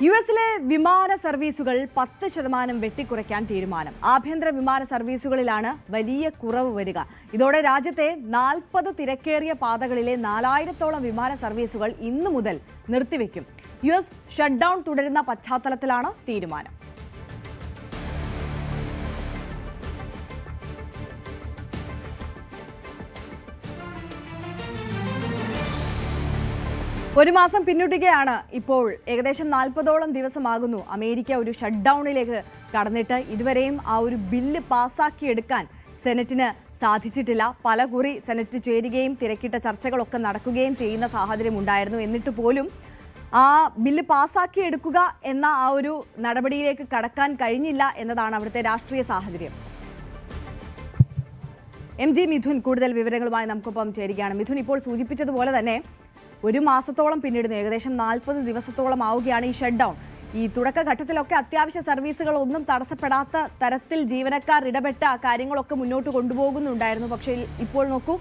യുഎസിലെ വിമാന സർവീസുകൾ 10% വെട്ടിക്കുറയ്ക്കാൻ തീരുമാനം. ആഭ്യന്തര വിമാന സർവീസുകളിലാണ് വലിയ കുറവ് വരിക. ഇതോടെ രാജ്യത്തെ 40 തിരക്കേറിയ പാതകളിലെ 4000-ഓളം വിമാന സർവീസുകൾ ഇന്നു മുതൽ നിർത്തിവെക്കും. യുഎസ് ഷട്ട്ഡൌൺ തുടരുന്ന പശ്ചാത്തലത്തിലാണ് തീരുമാനം. ഒരു മാസം പിന്നിടുകയാണ്. ഇപ്പോൾ ഏകദേശം 40ഓളം ദിവസമാകുന്നു അമേരിക്ക ഒരു ഷട്ട്ഡൌണിലേക്ക് കടന്നിട്ട്. ഇതുവരെയും ആ ഒരു ബില്ല് പാസ്സാക്കിയെടുക്കാൻ സെനറ്റിന് സാധിച്ചിട്ടില്ല. പലകുറി സെനറ്റ് ചേരുകയും തിരക്കിട്ട ചർച്ചകളൊക്കെ നടക്കുകയും ചെയ്യുന്ന സാഹചര്യം ഉണ്ടായിരുന്നു. എന്നിട്ട് പോലും ആ ബില്ല് പാസ്സാക്കിയെടുക്കുക എന്ന ആ ഒരു നടപടിയിലേക്ക് കടക്കാൻ കഴിഞ്ഞില്ല എന്നതാണ് അവിടുത്തെ രാഷ്ട്രീയ സാഹചര്യം. MG മിഥുൻ കൂടുതൽ വിവരങ്ങളുമായി നമുക്കൊപ്പം ചേരുകയാണ്. മിഥുൻ, ഇപ്പോൾ സൂചിപ്പിച്ചതുപോലെ തന്നെ ഒരു മാസത്തോളം പിന്നിടുന്നു. ഏകദേശം 40 ദിവസത്തോളം ആവുകയാണ് ഈ ഷട്ട്ഡൌൺ. ഈ തുടക്കഘട്ടത്തിലൊക്കെ അത്യാവശ്യ സർവീസുകൾ ഒന്നും തടസ്സപ്പെടാത്ത തരത്തിൽ ജീവനക്കാർ ഇടപെട്ട കാര്യങ്ങളൊക്കെ മുന്നോട്ട് കൊണ്ടുപോകുന്നുണ്ടായിരുന്നു. പക്ഷേ ഇപ്പോൾ നോക്കൂ,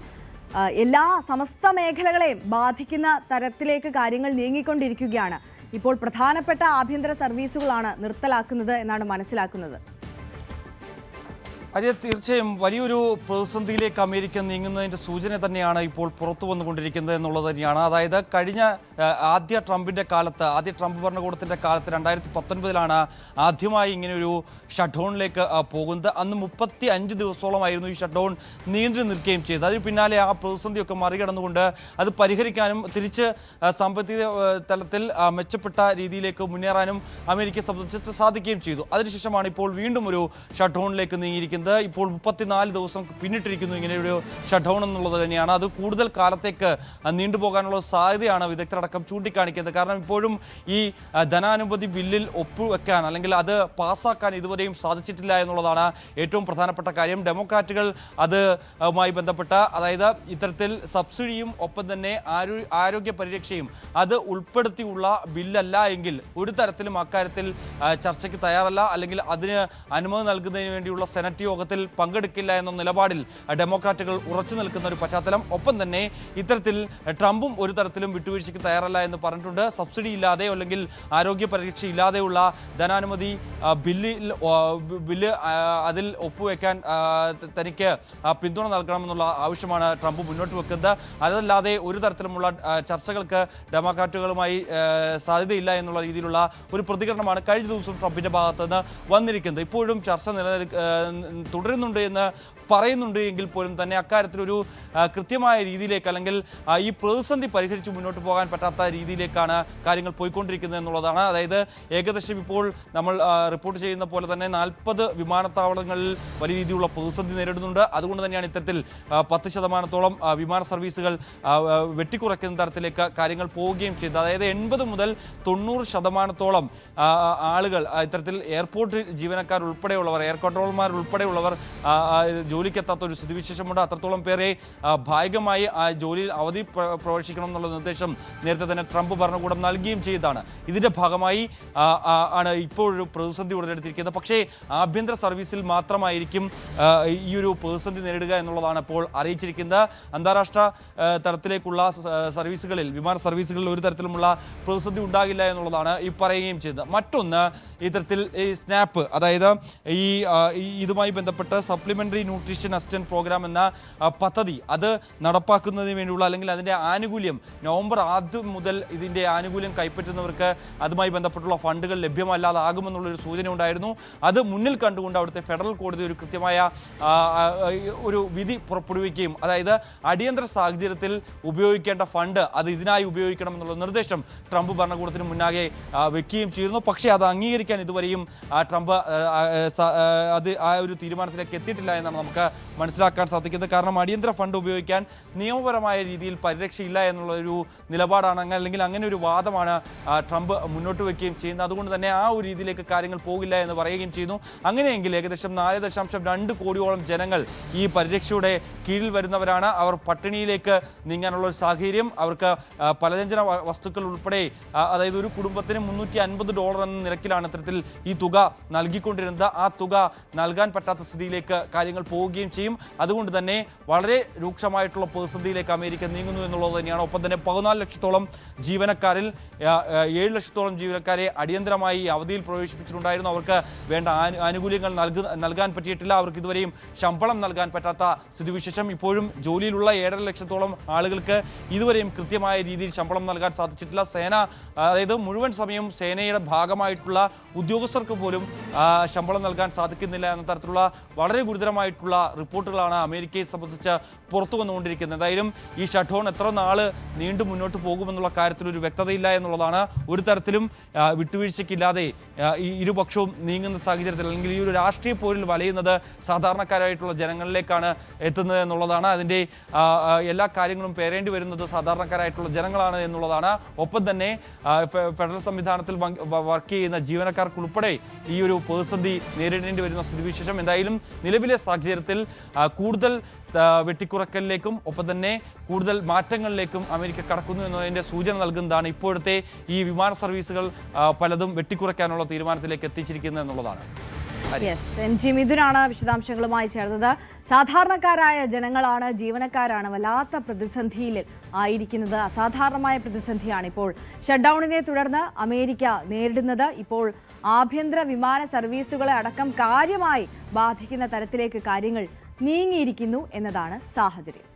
എല്ലാ സമസ്ത മേഖലകളെയും ബാധിക്കുന്ന തരത്തിലേക്ക് കാര്യങ്ങൾ നീങ്ങിക്കൊണ്ടിരിക്കുകയാണ്. ഇപ്പോൾ പ്രധാനപ്പെട്ട ആഭ്യന്തര സർവീസുകളാണ് നിർത്തലാക്കുന്നത് എന്നാണ് മനസ്സിലാക്കുന്നത്. അതെ, തീർച്ചയായും വലിയൊരു പ്രതിസന്ധിയിലേക്ക് അമേരിക്ക നീങ്ങുന്നതിൻ്റെ സൂചന തന്നെയാണ് ഇപ്പോൾ പുറത്തു വന്നുകൊണ്ടിരിക്കുന്നത് എന്നുള്ളത് തന്നെയാണ്. അതായത് കഴിഞ്ഞ ആദ്യ ട്രംപ് ഭരണകൂടത്തിൻ്റെ കാലത്ത് 2019 ആദ്യമായി ഇങ്ങനെയൊരു ഷട്ട് ഡൗണിലേക്ക് പോകുന്നത്. അന്ന് 35 ദിവസത്തോളമായിരുന്നു ഈ ഷട്ട് ഡൗൺ നീണ്ടു നിൽക്കുകയും ചെയ്തത്. അതിന് പിന്നാലെ ആ പ്രതിസന്ധിയൊക്കെ മറികടന്നുകൊണ്ട് അത് പരിഹരിക്കാനും തിരിച്ച് സാമ്പത്തിക തലത്തിൽ മെച്ചപ്പെട്ട രീതിയിലേക്ക് മുന്നേറാനും അമേരിക്കയെ സംബന്ധിച്ച് സാധിക്കുകയും ചെയ്തു. അതിനുശേഷമാണ് ഇപ്പോൾ വീണ്ടും ഒരു ഷട്ട് ഡൗണിലേക്ക് നീങ്ങിയിരിക്കുന്നത്. ഇപ്പോൾ 34 ദിവസം പിന്നിട്ടിരിക്കുന്നു ഇങ്ങനെയൊരു ഷട്ട് ഡൗൺ എന്നുള്ളത് തന്നെയാണ്. അത് കൂടുതൽ കാലത്തേക്ക് നീണ്ടുപോകാനുള്ള സാധ്യതയാണ് വിദഗ്ധരടക്കം ചൂണ്ടിക്കാണിക്കുന്നത്. കാരണം ഇപ്പോഴും ഈ ധനാനുമതി ബില്ലിൽ ഒപ്പുവെക്കാൻ അല്ലെങ്കിൽ അത് പാസ്സാക്കാൻ ഇതുവരെയും സാധിച്ചിട്ടില്ല എന്നുള്ളതാണ് ഏറ്റവും പ്രധാനപ്പെട്ട കാര്യം. ഡെമോക്രാറ്റുകൾ അതുമായി ബന്ധപ്പെട്ട, അതായത് ഇത്തരത്തിൽ സബ്സിഡിയും ഒപ്പം തന്നെ ആരോഗ്യ പരിരക്ഷയും അത് ഉൾപ്പെടുത്തിയുള്ള ബില്ലല്ല എങ്കിൽ ഒരു തരത്തിലും അക്കാര്യത്തിൽ ചർച്ചയ്ക്ക് തയ്യാറല്ല, അല്ലെങ്കിൽ അതിന് അനുമതി നൽകുന്നതിന് വേണ്ടിയുള്ള സെനറ്റ് യോഗത്തിൽ പങ്കെടുക്കില്ല എന്ന നിലപാടിൽ ഡെമോക്രാറ്റുകൾ ഉറച്ചു നിൽക്കുന്ന ഒരു പശ്ചാത്തലം. ഒപ്പം തന്നെ ഇത്തരത്തിൽ ട്രംപും ഒരു തരത്തിലും വിട്ടുവീഴ്ചയ്ക്ക് തയ്യാറല്ല എന്ന് പറഞ്ഞിട്ടുണ്ട്. സബ്സിഡി ഇല്ലാതെയോ അല്ലെങ്കിൽ ആരോഗ്യ പരിരക്ഷ ഇല്ലാതെയുള്ള ധനാനുമതി ബില്ല് അതിൽ ഒപ്പുവെക്കാൻ തനിക്ക് പിന്തുണ നൽകണമെന്നുള്ള ആവശ്യമാണ് ട്രംപ് മുന്നോട്ട് വെക്കുന്നത്. അതല്ലാതെ ഒരു തരത്തിലുമുള്ള ചർച്ചകൾക്ക് ഡെമോക്രാറ്റുകളുമായി സാധ്യതയില്ല എന്നുള്ള രീതിയിലുള്ള ഒരു പ്രതികരണമാണ് കഴിഞ്ഞ ദിവസം ട്രംപിൻ്റെ ഭാഗത്ത് നിന്ന് വന്നിരിക്കുന്നത്. ഇപ്പോഴും ചർച്ച തുടരുന്നുണ്ട് എന്ന് പറയുന്നുണ്ട് എങ്കിൽ പോലും തന്നെ അക്കാര്യത്തിലൊരു കൃത്യമായ രീതിയിലേക്ക് അല്ലെങ്കിൽ ഈ പ്രതിസന്ധി പരിഹരിച്ച് മുന്നോട്ട് പോകാൻ പറ്റാത്ത രീതിയിലേക്കാണ് കാര്യങ്ങൾ പോയിക്കൊണ്ടിരിക്കുന്നത് എന്നുള്ളതാണ്. അതായത് ഏകദേശം ഇപ്പോൾ നമ്മൾ റിപ്പോർട്ട് ചെയ്യുന്ന പോലെ തന്നെ 40 വിമാനത്താവളങ്ങളിൽ വലിയ രീതിയിലുള്ള പ്രതിസന്ധി നേരിടുന്നുണ്ട്. അതുകൊണ്ട് തന്നെയാണ് ഇത്തരത്തിൽ 10%-ഓളം വിമാന സർവീസുകൾ വെട്ടിക്കുറയ്ക്കുന്ന തരത്തിലേക്ക് കാര്യങ്ങൾ പോവുകയും ചെയ്തത്. അതായത് 80 മുതൽ 90% ആളുകൾ ഇത്തരത്തിൽ എയർപോർട്ട് ജീവനക്കാർ ഉൾപ്പെടെയുള്ളവർ, എയർ കൺട്രോളർമാർ ഉൾപ്പെടെയുള്ളവർ ജോലിക്കെത്താത്ത ഒരു സ്ഥിതിവിശേഷമുണ്ട്. അത്രത്തോളം പേരെ ഭാഗികമായി ആ ജോലിയിൽ അവധി പ്രവേശിക്കണം എന്നുള്ള നിർദ്ദേശം നേരത്തെ തന്നെ ട്രംപ് ഭരണകൂടം നൽകുകയും ചെയ്തതാണ്. ഇതിൻ്റെ ഭാഗമായി ആണ് ഇപ്പോഴൊരു പ്രതിസന്ധി ഉടലെടുത്തിരിക്കുന്നത്. പക്ഷേ ആഭ്യന്തര സർവീസിൽ മാത്രമായിരിക്കും ഈ ഒരു പ്രതിസന്ധി നേരിടുക എന്നുള്ളതാണ് ഇപ്പോൾ അറിയിച്ചിരിക്കുന്നത്. അന്താരാഷ്ട്ര തലത്തിലേക്കുള്ള സർവീസുകളിൽ, വിമാന സർവീസുകളിൽ ഒരു തരത്തിലുമുള്ള പ്രതിസന്ധി ഉണ്ടാകില്ല എന്നുള്ളതാണ് ഈ പറയുകയും ചെയ്തത്. മറ്റൊന്ന്, ഇത്തരത്തിൽ ഈ സ്നാപ്പ്, അതായത് ഇതുമായി ബന്ധപ്പെട്ട് സപ്ലിമെൻ്ററി ന്യൂട്രീഷൻ അസിസ്റ്റൻറ്റ് പ്രോഗ്രാം എന്ന പദ്ധതി അത് നടപ്പാക്കുന്നതിന് വേണ്ടിയുള്ള അല്ലെങ്കിൽ അതിൻ്റെ ആനുകൂല്യം നവംബർ 1 മുതൽ ഇതിൻ്റെ ആനുകൂല്യം കൈപ്പറ്റുന്നവർക്ക് അതുമായി ബന്ധപ്പെട്ടുള്ള ഫണ്ടുകൾ ലഭ്യമല്ലാതാകുമെന്നുള്ളൊരു സൂചന ഉണ്ടായിരുന്നു. അത് മുന്നിൽ കണ്ടുകൊണ്ട് അവിടുത്തെ ഫെഡറൽ കോടതി ഒരു കൃത്യമായ ഒരു വിധി പുറപ്പെടുവിക്കുകയും, അതായത് അടിയന്തര സാഹചര്യത്തിൽ ഉപയോഗിക്കേണ്ട ഫണ്ട് അത് ഇതിനായി ഉപയോഗിക്കണമെന്നുള്ള നിർദ്ദേശം ട്രംപ് ഭരണകൂടത്തിന് മുന്നാകെ വെക്കുകയും ചെയ്യുന്നു. പക്ഷേ അത് അംഗീകരിക്കാൻ ഇതുവരെയും ട്രംപ് ആ ഒരു തീരുമാനത്തിലേക്ക് എത്തിയിട്ടില്ല എന്നാണ് നമുക്ക് മനസ്സിലാക്കാൻ സാധിക്കുന്നത്. കാരണം അടിയന്തര ഫണ്ട് ഉപയോഗിക്കാൻ നിയമപരമായ രീതിയിൽ പരിരക്ഷയില്ല എന്നുള്ളൊരു നിലപാടാണ്, അല്ലെങ്കിൽ അങ്ങനെ ഒരു വാദമാണ് ട്രംപ് മുന്നോട്ട് വയ്ക്കുകയും ചെയ്യുന്നത്. അതുകൊണ്ട് തന്നെ ആ ഒരു രീതിയിലേക്ക് കാര്യങ്ങൾ പോകില്ല എന്ന് പറയുകയും ചെയ്യുന്നു. അങ്ങനെയെങ്കിൽ ഏകദേശം 4.2 കോടിയോളം ജനങ്ങൾ ഈ പരിരക്ഷയുടെ കീഴിൽ വരുന്നവരാണ്. അവർ പട്ടിണിയിലേക്ക് നീങ്ങാനുള്ള ഒരു സാഹചര്യം, അവർക്ക് പലവ്യഞ്ജന വസ്തുക്കൾ ഉൾപ്പെടെ, അതായത് ഒരു കുടുംബത്തിന് $350 എന്ന നിരക്കിലാണ് ഇത്തരത്തിൽ ഈ തുക നൽകിക്കൊണ്ടിരുന്നത്. ആ തുക നൽകാൻ പറ്റാത്ത സ്ഥിതിയിലേക്ക് കാര്യങ്ങൾ പോകും പോവുകയും ചെയ്യും. അതുകൊണ്ട് തന്നെ വളരെ രൂക്ഷമായിട്ടുള്ള പ്രതിസന്ധിയിലേക്ക് അമേരിക്ക നീങ്ങുന്നു എന്നുള്ളത് തന്നെയാണ്. ഒപ്പം തന്നെ 14 ലക്ഷത്തോളം ജീവനക്കാരിൽ 7 ലക്ഷത്തോളം ജീവനക്കാരെ അടിയന്തരമായി അവധിയിൽ പ്രവേശിപ്പിച്ചിട്ടുണ്ടായിരുന്നു. അവർക്ക് വേണ്ട ആനുകൂല്യങ്ങൾ നൽകാൻ പറ്റിയിട്ടില്ല. അവർക്ക് ഇതുവരെയും ശമ്പളം നൽകാൻ പറ്റാത്ത സ്ഥിതിവിശേഷം. ഇപ്പോഴും ജോലിയിലുള്ള 7.5 ലക്ഷത്തോളം ആളുകൾക്ക് ഇതുവരെയും കൃത്യമായ രീതിയിൽ ശമ്പളം നൽകാൻ സാധിച്ചിട്ടില്ല. സേന, അതായത് മുഴുവൻ സമയം സേനയുടെ ഭാഗമായിട്ടുള്ള ഉദ്യോഗസ്ഥർക്ക് പോലും ശമ്പളം നൽകാൻ സാധിക്കുന്നില്ല എന്ന തരത്തിലുള്ള വളരെ ഗുരുതരമായിട്ടുള്ള റിപ്പോർട്ടുകളാണ് അമേരിക്കയെ സംബന്ധിച്ച് പുറത്തു വന്നുകൊണ്ടിരിക്കുന്നത്. എന്തായാലും ഈ ഷട്ട് ഡൗൺ എത്ര നാൾ നീണ്ടു മുന്നോട്ട് പോകുമെന്നുള്ള കാര്യത്തിൽ ഒരു വ്യക്തതയില്ല എന്നുള്ളതാണ്. ഒരു തരത്തിലും വിട്ടുവീഴ്ചയ്ക്കില്ലാതെ ഈ ഇരുപക്ഷവും നീങ്ങുന്ന സാഹചര്യത്തിൽ, അല്ലെങ്കിൽ ഈ ഒരു രാഷ്ട്രീയ പോരിൽ വലയുന്നത് സാധാരണക്കാരായിട്ടുള്ള ജനങ്ങളിലേക്കാണ് എത്തുന്നത് എന്നുള്ളതാണ്. അതിൻ്റെ എല്ലാ കാര്യങ്ങളും പേരേണ്ടി വരുന്നത് സാധാരണക്കാരായിട്ടുള്ള ജനങ്ങളാണ് എന്നുള്ളതാണ്. ഒപ്പം തന്നെ ഫെഡറൽ സംവിധാനത്തിൽ വർക്ക് ചെയ്യുന്ന ജീവനക്കാർക്കുൾപ്പെടെ ഈ ഒരു പ്രതിസന്ധി നേരിടേണ്ടി വരുന്ന സ്ഥിതിവിശേഷം. എന്തായാലും നിലവിലെ സാഹചര്യത്തിൽ കൂടുതൽ വെട്ടിക്കുറക്കലിലേക്കും ഒപ്പം തന്നെ കൂടുതൽ മാറ്റങ്ങളിലേക്കും അമേരിക്ക കടക്കുന്നു എന്നതിൻ്റെ സൂചന നൽകുന്നതാണ് ഇപ്പോഴത്തെ ഈ വിമാന സർവീസുകൾ പലതും വെട്ടിക്കുറയ്ക്കാനുള്ള തീരുമാനത്തിലേക്ക് എത്തിച്ചിരിക്കുന്നത് എന്നുള്ളതാണ്. MG മിഥുനാണ് വിശദാംശങ്ങളുമായി ചേർന്നത്. സാധാരണക്കാരായ ജനങ്ങളാണ്, ജീവനക്കാരാണ് വല്ലാത്ത പ്രതിസന്ധിയിൽ ആയിരിക്കുന്നത്. അസാധാരണമായ പ്രതിസന്ധിയാണ് ഇപ്പോൾ ഷട്ട് ഡൗണിനെ തുടർന്ന് അമേരിക്ക നേരിടുന്നത്. ഇപ്പോൾ ആഭ്യന്തര വിമാന സർവീസുകളെ അടക്കം കാര്യമായി ബാധിക്കുന്ന തരത്തിലേക്ക് കാര്യങ്ങൾ നീങ്ങിയിരിക്കുന്നു എന്നതാണ് സാഹചര്യം.